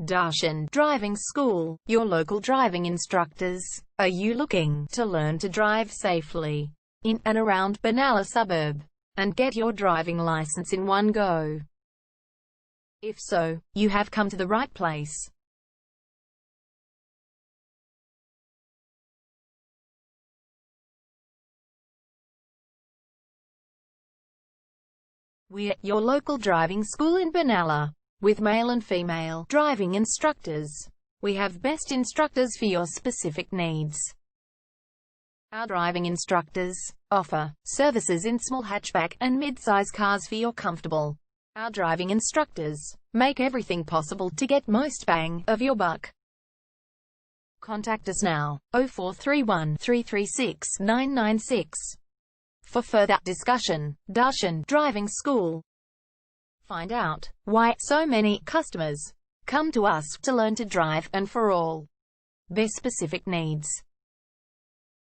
BENALLA Driving School, your local driving instructors. Are you looking to learn to drive safely in and around BENALLA suburb and get your driving license in one go? If so, you have come to the right place. We're your local driving school in BENALLA, with male and female driving instructors. We have best instructors for your specific needs. Our driving instructors offer services in small hatchback and mid-size cars for your comfortable. Our driving instructors make everything possible to get most bang of your buck. Contact us now, 0431 336 996. For further discussion. BENALLA Driving School. Find out why so many customers come to us to learn to drive and for all their specific needs.